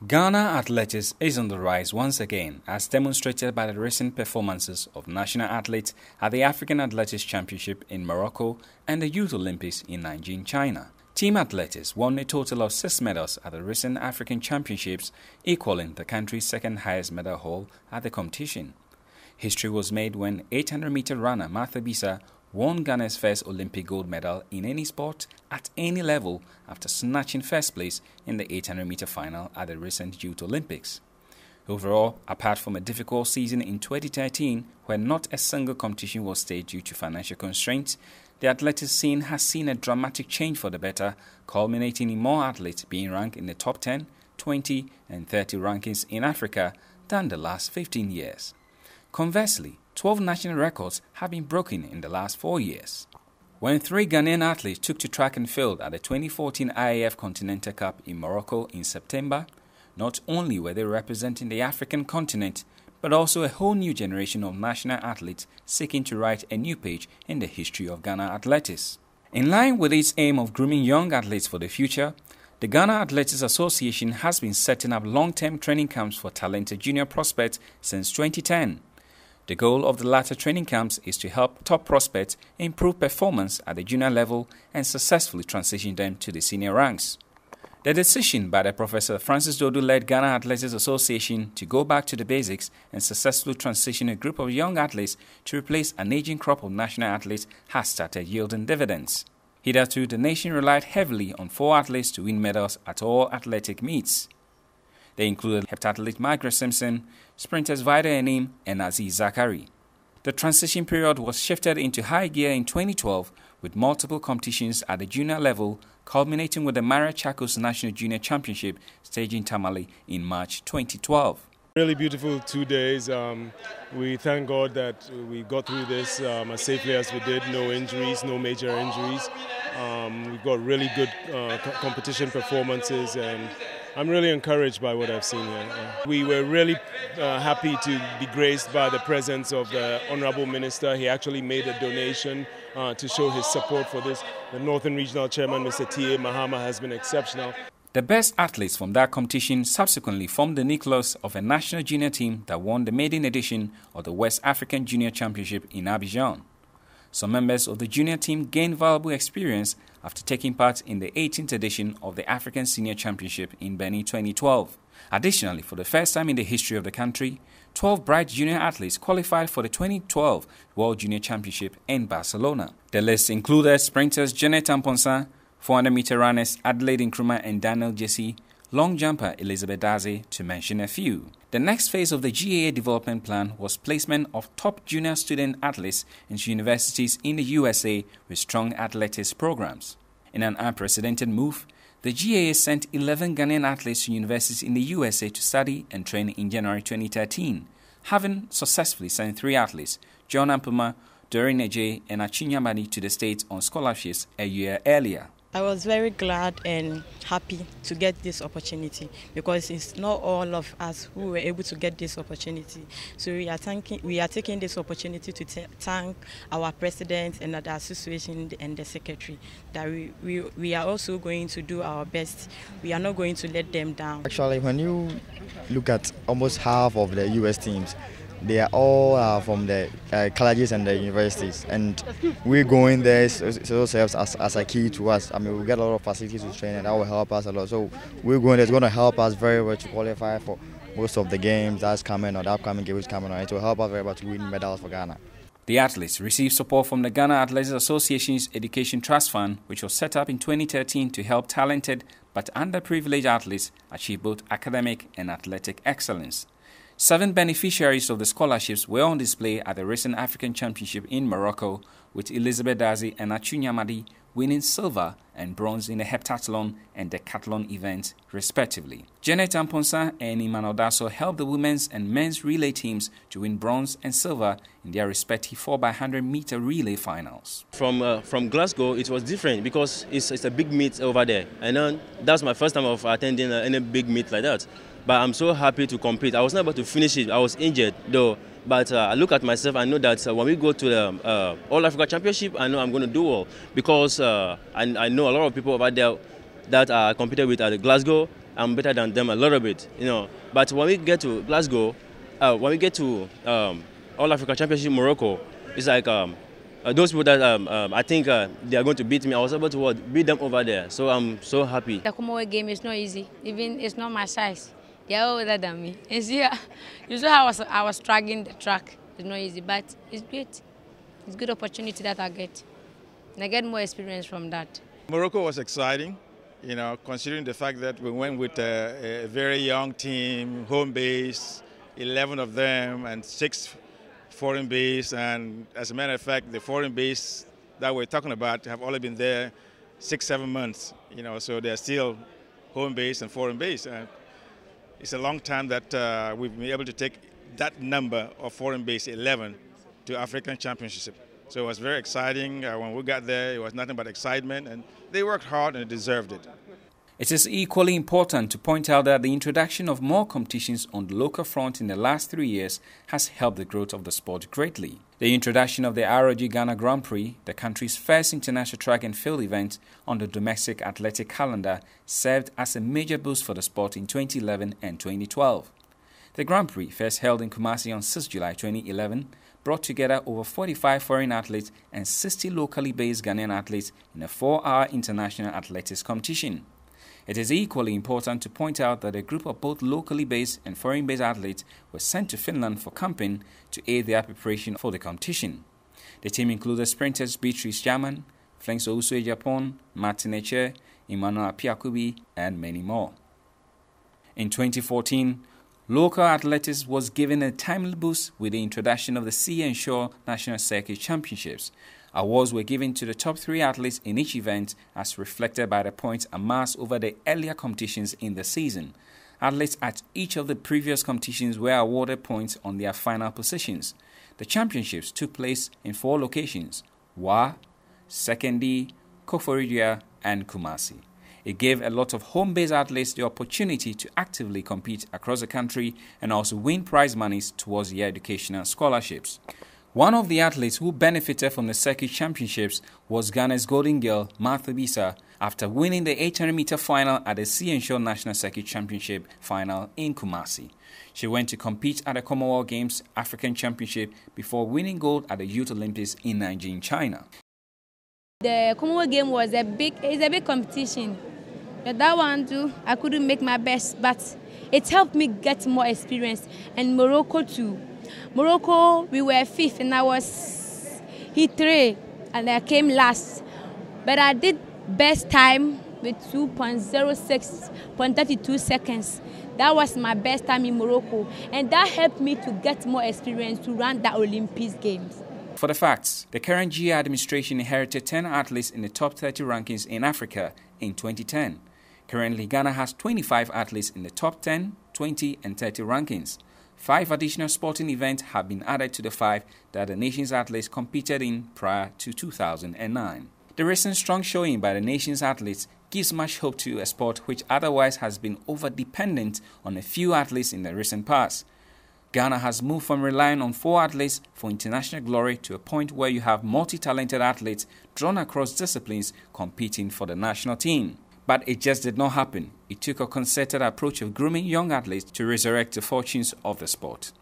Ghana athletics is on the rise once again, as demonstrated by the recent performances of national athletes at the African Athletics Championship in Morocco and the Youth Olympics in Nanjing, China. Team athletics won a total of 6 medals at the recent African Championships, equaling the country's second highest medal haul at the competition. History was made when 800-meter runner Martha Bisa won Ghana's first Olympic gold medal in any sport at any level after snatching first place in the 800-meter final at the recent Youth Olympics. Overall, apart from a difficult season in 2013 where not a single competition was staged due to financial constraints, the athletics scene has seen a dramatic change for the better, culminating in more athletes being ranked in the top 10, 20 and 30 rankings in Africa than the last 15 years. Conversely, 12 national records have been broken in the last 4 years. When 3 Ghanaian athletes took to track and field at the 2014 IAF Continental Cup in Morocco in September, not only were they representing the African continent, but also a whole new generation of national athletes seeking to write a new page in the history of Ghana athletics. In line with its aim of grooming young athletes for the future, the Ghana Athletics Association has been setting up long-term training camps for talented junior prospects since 2010. The goal of the latter training camps is to help top prospects improve performance at the junior level and successfully transition them to the senior ranks. The decision by the Professor Francis Dodo-led Ghana Athletics Association to go back to the basics and successfully transition a group of young athletes to replace an aging crop of national athletes has started yielding dividends. Hitherto, the nation relied heavily on 4 athletes to win medals at all athletic meets. They included heptathlete Margaret Simpson, sprinters Vida Enim, and Aziz Zakari. The transition period was shifted into high gear in 2012 with multiple competitions at the junior level, culminating with the Mara Chakos National Junior Championship staged in Tamale in March 2012. Really beautiful 2 days. We thank God that we got through this as safely as we did. No injuries, no major injuries. We've got really good competition performances, and I'm really encouraged by what I've seen here. We were really happy to be graced by the presence of the Honourable Minister. He actually made a donation to show his support for this. The Northern Regional Chairman, Mr. T.A. Mahama, has been exceptional. The best athletes from that competition subsequently formed the nucleus of a national junior team that won the maiden edition of the West African Junior Championship in Abidjan. Some members of the junior team gained valuable experience after taking part in the 18th edition of the African Senior Championship in Benin 2012. Additionally, for the first time in the history of the country, 12 bright junior athletes qualified for the 2012 World Junior Championship in Barcelona. The list included sprinters Janet Amponsa, 400-meter runners Adelaide Nkrumah and Daniel Jesse, long jumper Elizabeth Daze, to mention a few. The next phase of the GAA development plan was placement of top junior student athletes into universities in the USA with strong athletics programs. In an unprecedented move, the GAA sent 11 Ghanaian athletes to universities in the USA to study and train in January 2013, having successfully sent 3 athletes, John Ampuma, Doreen Ejay and Achinya Madi, to the States on scholarships a year earlier. I was very glad and happy to get this opportunity because it's not all of us who were able to get this opportunity. So we are taking this opportunity to thank our president and the association and the secretary that we are also going to do our best. We are not going to let them down. Actually, when you look at almost half of the US teams, they are all from the colleges and the universities, and we're going there, so it serves as a key to us. I mean, we get a lot of facilities to train, and that will help us a lot. So we're going there, it's going to help us very well to qualify for most of the games that's coming, or the upcoming games coming on. It will help us very well to win medals for Ghana. The athletes received support from the Ghana Athletics Association's Education Trust Fund, which was set up in 2013 to help talented but underprivileged athletes achieve both academic and athletic excellence. 7 beneficiaries of the scholarships were on display at the recent African Championship in Morocco, with Elizabeth Daze and Achinya Madi winning silver and bronze in the heptathlon and decathlon events, respectively. Janet Amponsa and Emmanuel Daso helped the women's and men's relay teams to win bronze and silver in their respective 4x100-meter relay finals. From Glasgow, it was different because it's a big meet over there, and that's my first time of attending any big meet like that. But I'm so happy to compete. I was not able to finish it. I was injured though. But I look at myself, I know that when we go to the All Africa Championship, I know I'm going to do well because I know a lot of people over there that I competed with at Glasgow. I'm better than them a little bit, you know. But when we get to Glasgow, when we get to All Africa Championship Morocco, it's like those people that I think they are going to beat me. I was able to beat them over there, so I'm so happy. The Commonwealth game is not easy. Even it's not my size. They are older than me. And see, you saw how I was dragging the track. It's not easy, but it's great. It's a good opportunity that I get. And I get more experience from that. Morocco was exciting, you know, considering the fact that we went with a very young team, home base, 11 of them, and 6 foreign base. And as a matter of fact, the foreign base that we're talking about have only been there 6-7 months, you know, so they're still home base and foreign base. It's a long time that we've been able to take that number of foreign base 11 to African Championship. So it was very exciting. When we got there, it was nothing but excitement, and they worked hard and deserved it. It is equally important to point out that the introduction of more competitions on the local front in the last 3 years has helped the growth of the sport greatly. The introduction of the ROG Ghana Grand Prix, the country's first international track and field event on the domestic athletic calendar, served as a major boost for the sport in 2011 and 2012. The Grand Prix, first held in Kumasi on 6 July 2011, brought together over 45 foreign athletes and 60 locally based Ghanaian athletes in a 4-hour international athletics competition. It is equally important to point out that a group of both locally based and foreign based athletes were sent to Finland for camping to aid their preparation for the competition. The team included sprinters Beatrice Jaman, Flenks Ousue Japan, Martin Eche, Emmanuel Apiakubi, and many more. In 2014, local athletics was given a timely boost with the introduction of the Sea and Shore National Circuit Championships. Awards were given to the top 3 athletes in each event as reflected by the points amassed over the earlier competitions in the season. Athletes at each of the previous competitions were awarded points on their final positions. The championships took place in 4 locations: Wa, Sekondi, Koforidua, and Kumasi. It gave a lot of home-based athletes the opportunity to actively compete across the country and also win prize monies towards their educational scholarships. One of the athletes who benefited from the circuit championships was Ghana's golden girl, Martha Bisa, after winning the 800-meter final at the Sea and Shore National Circuit Championship final in Kumasi. She went to compete at the Commonwealth Games African Championship before winning gold at the Youth Olympics in Nanjing, China. The Commonwealth game was a big competition. That one too, I couldn't make my best, but it helped me get more experience. And Morocco too. Morocco, we were 5th and I was hit 3 and I came last. But I did best time with 2.06.32 seconds. That was my best time in Morocco, and that helped me to get more experience to run the Olympic Games. For the facts, the current GAA administration inherited 10 athletes in the top 30 rankings in Africa in 2010. Currently, Ghana has 25 athletes in the top 10, 20 and 30 rankings. 5 additional sporting events have been added to the 5 that the nation's athletes competed in prior to 2009. The recent strong showing by the nation's athletes gives much hope to a sport which otherwise has been over-dependent on a few athletes in the recent past. Ghana has moved from relying on 4 athletes for international glory to a point where you have multi-talented athletes drawn across disciplines competing for the national team. But it just did not happen. It took a concerted approach of grooming young athletes to resurrect the fortunes of the sport.